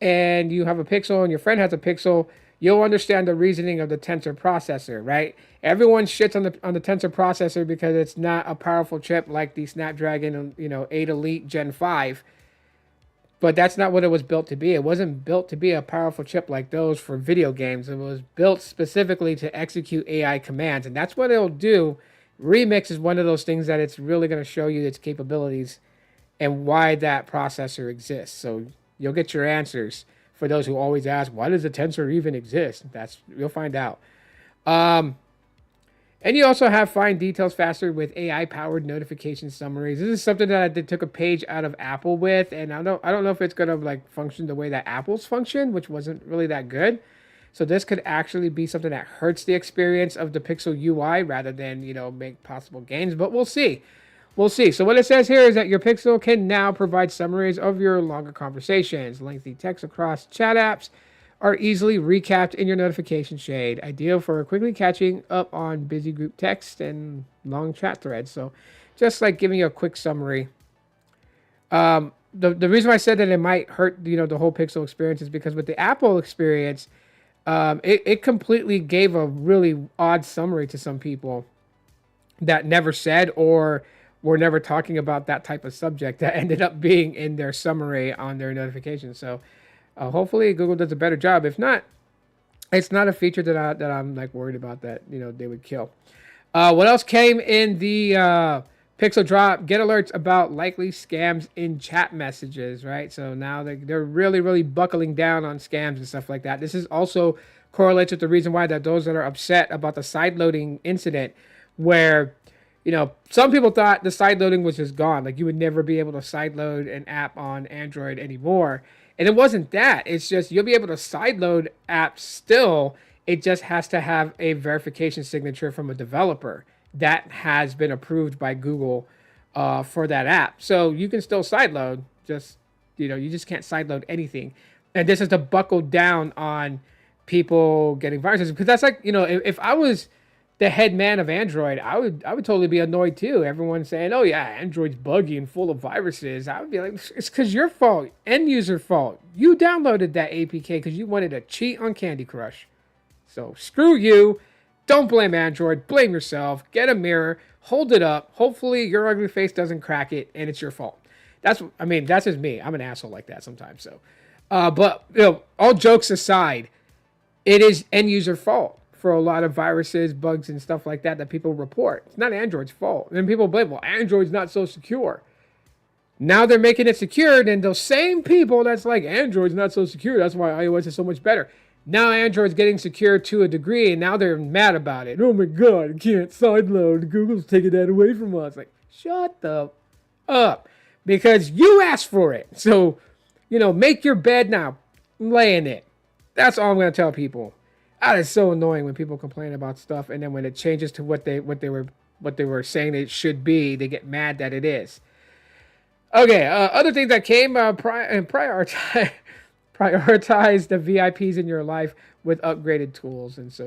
and you have a pixel and your friend has a pixel, you'll understand the reasoning of the tensor processor, right? Everyone shits on the tensor processor because it's not a powerful chip like the Snapdragon, 8 Elite Gen 5. But that's not what it was built to be. It wasn't built to be a powerful chip like those for video games. It was built specifically to execute AI commands, and that's what it'll do. Remix is one of those things that it's really going to show you its capabilities and why that processor exists. So you'll get your answers for those who always ask, why does a tensor even exist? You'll find out. And you also have find details faster with AI-powered notification summaries. This is something that I took a page out of Apple with, and I don't know if it's gonna like function the way that Apple's function, which wasn't really that good. So this could actually be something that hurts the experience of the Pixel UI rather than make possible gains. But we'll see. We'll see. So what it says here is that your Pixel can now provide summaries of your longer conversations. Lengthy text across chat apps are easily recapped in your notification shade, ideal for quickly catching up on busy group text and long chat threads. So just like giving you a quick summary. The reason I said that it might hurt the whole Pixel experience is because with the Apple experience, it completely gave a really odd summary to some people that never said or were never talking about that type of subject that ended up being in their summary on their notification. So hopefully Google does a better job. If not, it's not a feature that I'm like worried about that they would kill. What else came in the Pixel drop? Get alerts about likely scams in chat messages, right? So now they're really buckling down on scams and stuff like that. This is also correlates with the reason why that those that are upset about the sideloading incident, where some people thought the sideloading was just gone, like you would never be able to sideload an app on Android anymore. And it wasn't that. It's just you'll be able to sideload apps still. It just has to have a verification signature from a developer that has been approved by Google for that app. So you can still sideload, just you just can't sideload anything. And this is to buckle down on people getting viruses, because that's like if I was the head man of Android, I would totally be annoyed too. Everyone's saying, "Oh yeah, Android's buggy and full of viruses." I would be like, "It's because your fault, end user fault. You downloaded that APK because you wanted to cheat on Candy Crush. So screw you. Don't blame Android. Blame yourself. Get a mirror, hold it up. Hopefully your ugly face doesn't crack it, and it's your fault." That's just me. I'm an asshole like that sometimes. So, but all jokes aside, it is end user fault for a lot of viruses, bugs, and stuff like that people report. It's not Android's fault. And then people blame, well, Android's not so secure. Now they're making it secure, and those same people that's like, Android's not so secure, that's why iOS is so much better. Now Android's getting secure to a degree, and now they're mad about it. Oh my God, I can't sideload. Google's taking that away from us. Like, shut the up. Because you asked for it. So, make your bed now. Lay in it. That's all I'm going to tell people. That is so annoying when people complain about stuff, and then when it changes to what they were saying it should be, they get mad that it is. Okay, other things that came, prioritize the VIPs in your life with upgraded tools, and so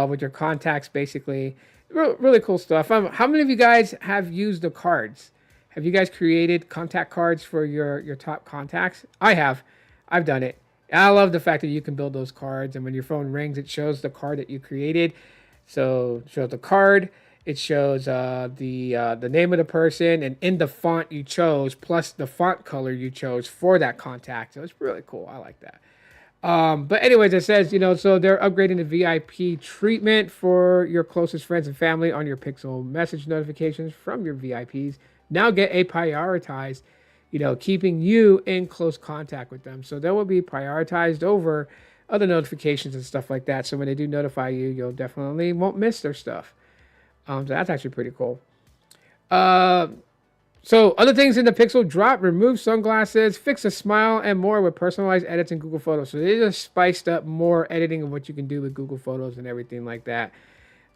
with your contacts, basically, really cool stuff. How many of you guys have used the cards? Have you guys created contact cards for your top contacts? I have. I've done it. I love the fact that you can build those cards, and when your phone rings, it shows the card that you created. So it shows the card, it shows the name of the person, and in the font you chose, plus the font color you chose for that contact. So it's really cool. I like that. But anyways, it says, so they're upgrading the VIP treatment for your closest friends and family on your Pixel message notifications from your VIPs. Now get a prioritized, keeping you in close contact with them. So they will be prioritized over other notifications and stuff like that. So when they do notify you, you'll definitely won't miss their stuff. So that's actually pretty cool. Uh, so other things in the Pixel drop: remove sunglasses, fix a smile, and more with personalized edits in Google Photos. So they just spiced up more editing of what you can do with Google Photos and everything like that.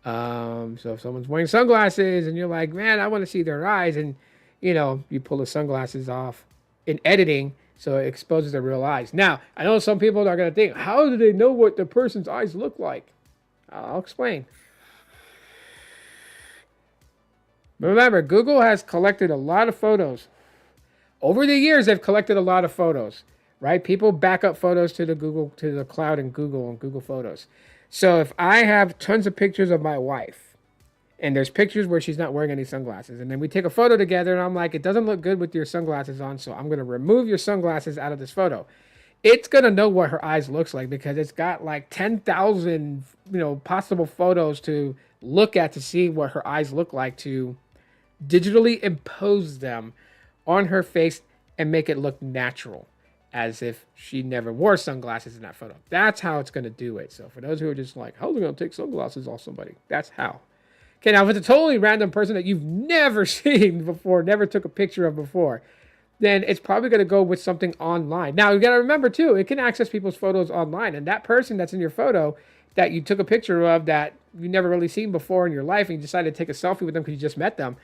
So if someone's wearing sunglasses and you're like, man, I want to see their eyes, and you pull the sunglasses off in editing, so it exposes their real eyes. Now, I know some people are gonna think, how do they know what the person's eyes look like? I'll explain. Remember, Google has collected a lot of photos. Over the years, they've collected a lot of photos, right? People back up photos to the cloud in Google and Google Photos. So if I have tons of pictures of my wife, and there's pictures where she's not wearing any sunglasses, and then we take a photo together, and I'm like, it doesn't look good with your sunglasses on, so I'm gonna remove your sunglasses out of this photo. It's gonna know what her eyes looks like because it's got like 10,000, possible photos to look at to see what her eyes look like, to digitally impose them on her face and make it look natural, as if she never wore sunglasses in that photo. That's how it's going to do it. So for those who are just like, how's it going to take sunglasses off somebody? That's how. Okay, now if it's a totally random person that you've never seen before, never took a picture of before, then it's probably going to go with something online. Now, you got to remember, too, it can access people's photos online. And that person that's in your photo that you took a picture of that you never really seen before in your life, and you decided to take a selfie with them because you just met them,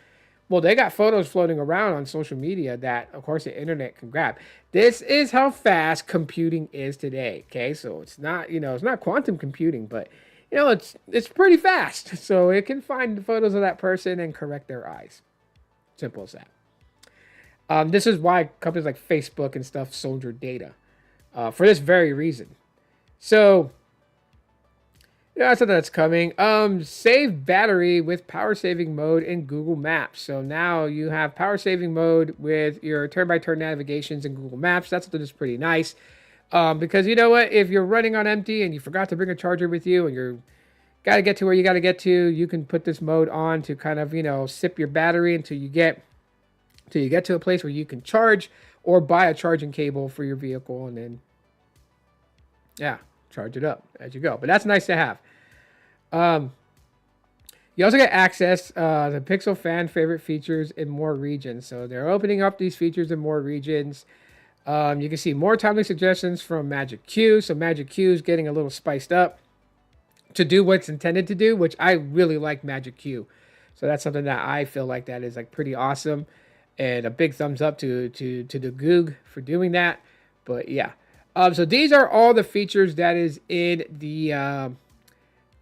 well, they got photos floating around on social media that, of course, the internet can grab. This is how fast computing is today. Okay, so it's not, it's not quantum computing, but it's pretty fast. So it can find the photos of that person and correct their eyes. Simple as that. This is why companies like Facebook and stuff sold your data, for this very reason. So yeah, so that's coming. Save battery with power saving mode in Google Maps. So now you have power saving mode with your turn-by-turn navigations in Google Maps. That's pretty nice. Because you know what? If you're running on empty and you forgot to bring a charger with you and you're got to get to where you got to get to, you can put this mode on to kind of, sip your battery until you get to a place where you can charge, or buy a charging cable for your vehicle and then, yeah, charge it up as you go. But that's nice to have. You also get access to Pixel fan favorite features in more regions. So they're opening up these features in more regions. You can see more timely suggestions from Magic Q. So Magic Q is getting a little spiced up to do what's intended to do, which I really like Magic Q. So that's something that I feel like that is like pretty awesome, and a big thumbs up to the Goog for doing that. But yeah. So these are all the features that is in the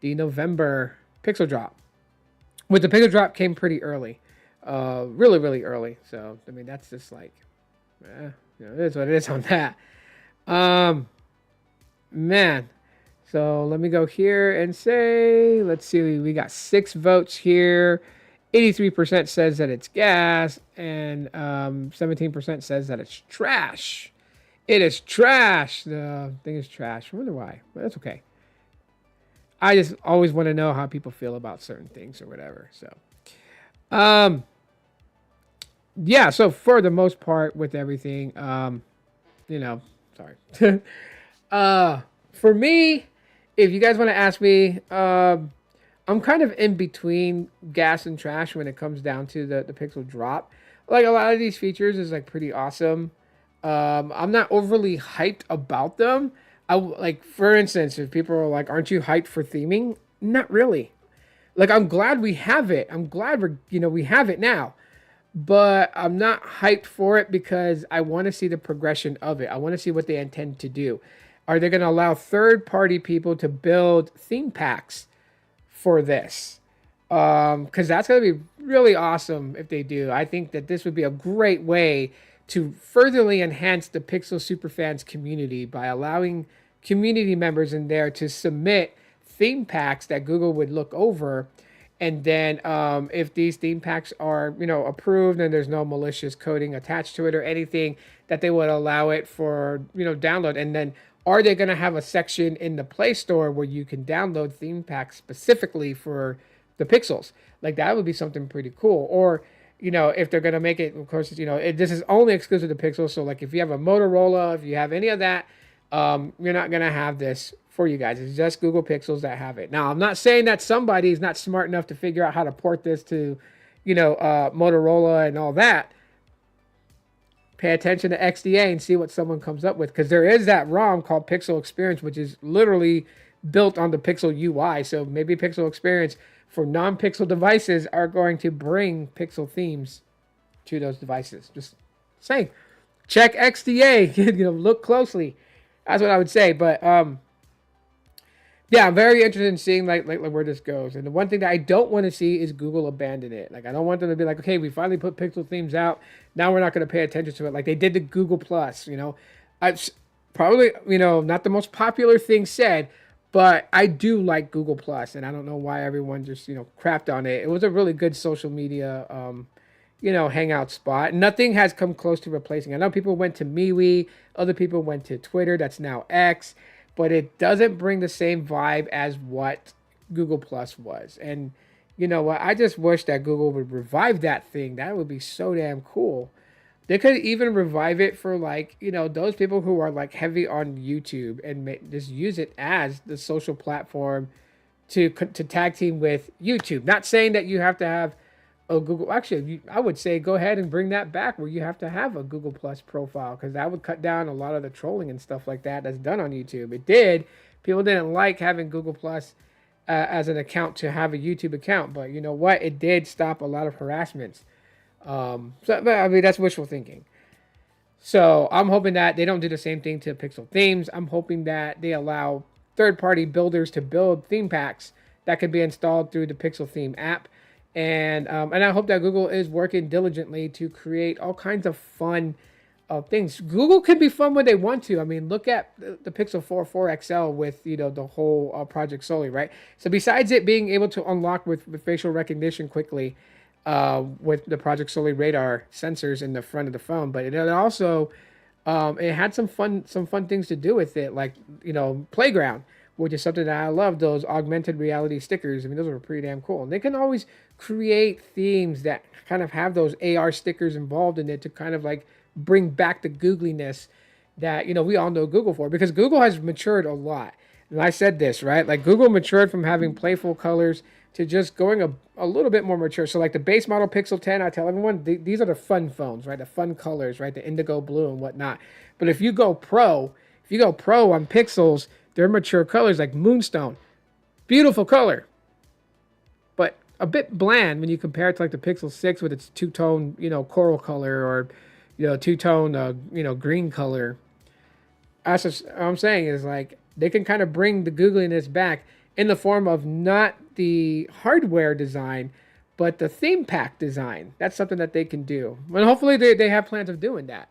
November Pixel Drop. With the Pixel Drop came pretty early, really, really early. So I mean, that's just like, it is what it is on that. Man. So let me go here and say, let's see, we got 6 votes here. 83% says that it's gas, and 17% says that it's trash. It is trash. The thing is trash. I wonder why, but that's okay. I just always want to know how people feel about certain things or whatever. So, yeah. So for the most part, with everything, sorry. For me, if you guys want to ask me, I'm kind of in between gas and trash when it comes down to the Pixel Drop. Like, a lot of these features is like pretty awesome. I'm not overly hyped about them. Like, for instance, if people are like, aren't you hyped for theming? Not really. Like, I'm glad we have it. I'm glad we have it now. But I'm not hyped for it because I want to see the progression of it. I want to see what they intend to do. Are they going to allow third-party people to build theme packs for this? Because that's going to be really awesome if they do. I think that this would be a great way to furtherly enhance the Pixel Superfans community by allowing community members in there to submit theme packs that Google would look over. And then if these theme packs are, approved and there's no malicious coding attached to it or anything, that they would allow it for, download. And then Are they going to have a section in the Play Store where you can download theme packs specifically for the Pixels? Like that would be something pretty cool. Or, if they're going to make it, of course, this is only exclusive to Pixels. So like if you have a Motorola, if you have any of that, you're not going to have this for you guys. It's just Google Pixels that have it. Now, I'm not saying that somebody is not smart enough to figure out how to port this to, Motorola and all that. Pay attention to XDA and see what someone comes up with, because there is that ROM called Pixel Experience, which is literally built on the Pixel UI. So maybe Pixel Experience for non-Pixel devices are going to bring Pixel themes to those devices. Just saying, check XDA. Look closely. That's what I would say. But yeah, I'm very interested in seeing like where this goes. And the one thing that I don't want to see is Google abandon it. Like I don't want them to be like, okay, we finally put Pixel themes out. Now we're not going to pay attention to it like they did to Google Plus. I probably not the most popular thing said, but I do like Google Plus, and I don't know why everyone just crapped on it. It was a really good social media hangout spot. Nothing has come close to replacing it. I know people went to MeWe, other people went to Twitter. That's now X. But it doesn't bring the same vibe as what Google Plus was. And you know what? I just wish that Google would revive that thing. That would be so damn cool. They could even revive it for those people who are like heavy on YouTube and just use it as the social platform to tag team with YouTube. Not saying that you have to have Google. Actually, I would say go ahead and bring that back where you have to have a Google Plus profile, because that would cut down a lot of the trolling and stuff like that that's done on YouTube. It did. People didn't like having Google Plus as an account to have a YouTube account, but you know what? It did stop a lot of harassments. That's wishful thinking. So I'm hoping that they don't do the same thing to Pixel themes. I'm hoping that they allow third-party builders to build theme packs that can be installed through the Pixel theme app. And I hope that Google is working diligently to create all kinds of fun things. Google can be fun when they want to. I mean, look at the Pixel 4 XL with the whole Project Soli, right? So besides it being able to unlock with facial recognition quickly with the Project Soli radar sensors in the front of the phone, but it also it had some fun things to do with it, like Playground, which is something that I love. Those augmented reality stickers. I mean, those are pretty damn cool. And they can always create themes that kind of have those AR stickers involved in it to kind of like bring back the googliness that, we all know Google for, because Google has matured a lot. And I said this, right? Like Google matured from having playful colors to just going a little bit more mature. So like the base model Pixel 10, I tell everyone, these are the fun phones, right? The fun colors, right? The indigo blue and whatnot. But if you go pro on Pixels, they're mature colors like Moonstone. Beautiful color. But a bit bland when you compare it to like the Pixel 6 with its two-tone, coral color, or, two-tone, green color. That's what I'm saying is like they can kind of bring the googliness back in the form of not the hardware design, but the theme pack design. That's something that they can do. And hopefully they have plans of doing that.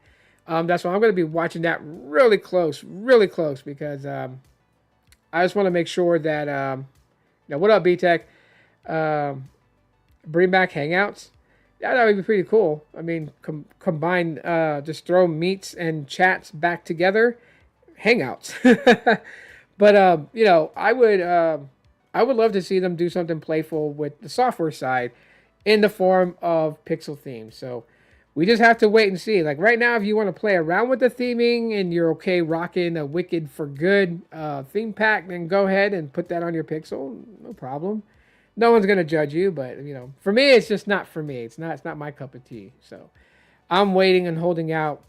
That's why I'm going to be watching that really close, because I just want to make sure that, what up, B-Tech? Bring back Hangouts. Yeah, that would be pretty cool. I mean, combine, just throw meets and chats back together. Hangouts. But, I would love to see them do something playful with the software side in the form of Pixel themes. So we just have to wait and see. Like right now, if you want to play around with the theming and you're okay rocking a Wicked for Good theme pack, then go ahead and put that on your Pixel. No problem. No one's gonna judge you, but for me, it's just not for me. It's not my cup of tea. So I'm waiting and holding out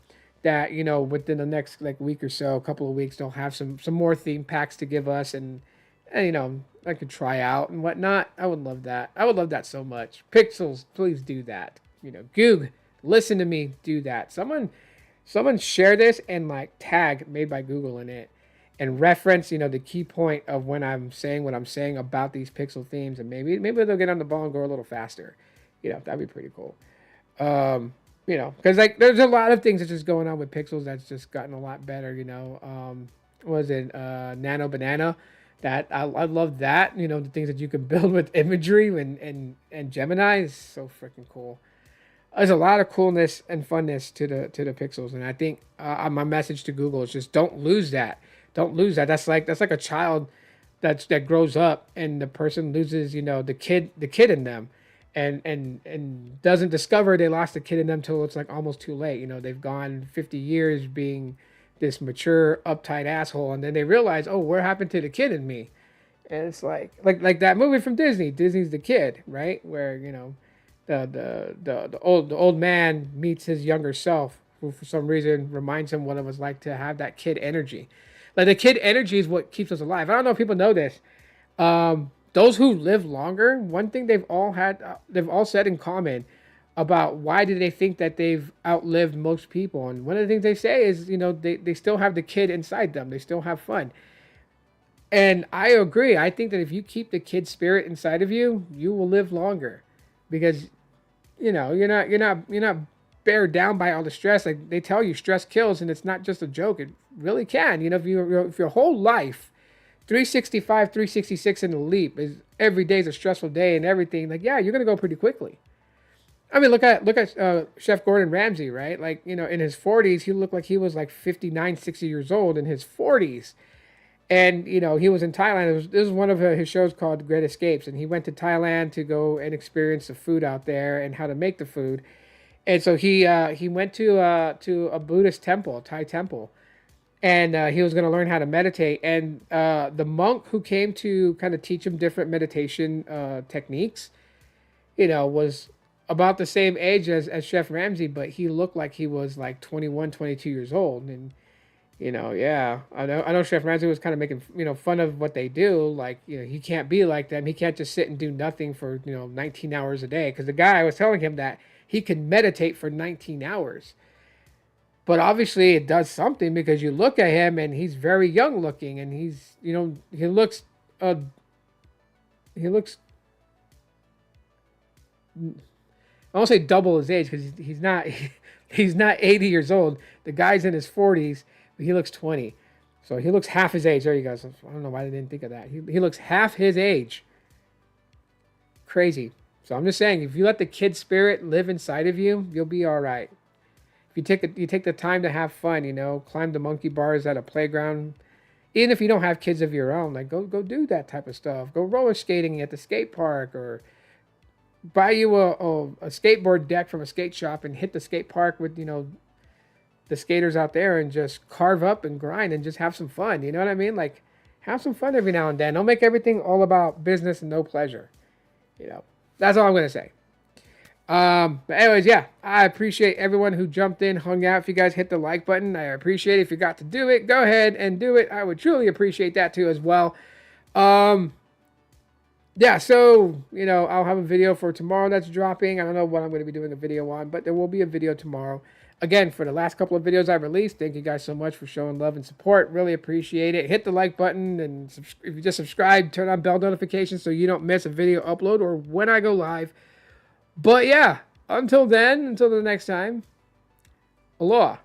that within the next week or so, a couple of weeks, they'll have some more theme packs to give us, and I could try out and whatnot. I would love that. I would love that so much. Pixels, please do that. Goog, listen to me, do that. Someone share this and tag Made by Google in it, and reference the key point of when I'm saying what I'm saying about these Pixel themes, and maybe they'll get on the ball and go a little faster. That'd be pretty cool. Because there's a lot of things that's just going on with Pixels that's just gotten a lot better. Was it Nano Banana? That I love that. The things that you can build with imagery and Gemini is so freaking cool. There's a lot of coolness and funness to the Pixels, and I think my message to Google is just don't lose that. Don't lose that. That's like a child that grows up and the person loses, the kid in them, and doesn't discover they lost the kid in them till it's like almost too late. They've gone 50 years being this mature, uptight asshole, and then they realize, oh, what happened to the kid in me? And it's like that movie from Disney. Disney's The Kid, right? Where the old man meets his younger self, who for some reason reminds him what it was like to have that kid energy. Like the kid energy is what keeps us alive. I don't know if people know this. Those who live longer, one thing they've all said in common about why do they think that they've outlived most people. And one of the things they say is, they still have the kid inside them. They still have fun. And I agree. I think that if you keep the kid spirit inside of you, you will live longer, because you're not bear down by all the stress. Like they tell you, stress kills, and it's not just a joke. It really can. If your whole life, 365, 366 in the leap is every day is a stressful day and everything. Like you're gonna go pretty quickly. I mean, look at Chef Gordon Ramsay, right? Like in his 40s, he looked like he was like 59, 60 years old in his 40s. And he was in Thailand. This is one of his shows called Great Escapes, and he went to Thailand to go and experience the food out there and how to make the food. And so he went to a Buddhist temple, a Thai temple, and he was going to learn how to meditate. And the monk who came to kind of teach him different meditation techniques, was about the same age as Chef Ramsay, but he looked like he was like 21, 22 years old. And yeah, I know Chef Ramsay was kind of making, fun of what they do. Like, he can't be like them. He can't just sit and do nothing for, 19 hours a day. Because the guy was telling him that he can meditate for 19 hours. But obviously it does something, because you look at him and he's very young looking, and he's, he looks, I won't say double his age, because he's not, he's not 80 years old. The guy's in his 40s. He looks 20. So he looks half his age. There you go. So I don't know why I didn't think of that. He looks half his age. Crazy. So I'm just saying, if you let the kid spirit live inside of you, you'll be all right. If you take the time to have fun, climb the monkey bars at a playground, even if you don't have kids of your own, like go do that type of stuff. Go roller skating at the skate park, or buy you a skateboard deck from a skate shop and hit the skate park with, the skaters out there, and just carve up and grind and just have some fun. You know what I mean? Like, have some fun every now and then. Don't make everything all about business and no pleasure. That's all I'm going to say. But anyways, yeah, I appreciate everyone who jumped in, hung out. If you guys hit the like button, I appreciate it. If you got to do it, go ahead and do it. I would truly appreciate that too as well. Yeah, so, I'll have a video for tomorrow that's dropping. I don't know what I'm going to be doing a video on, but there will be a video tomorrow. Again, for the last couple of videos I released, thank you guys so much for showing love and support. Really appreciate it. Hit the like button, and if you just subscribe, turn on bell notifications so you don't miss a video upload or when I go live. But yeah, until then, until the next time, aloha.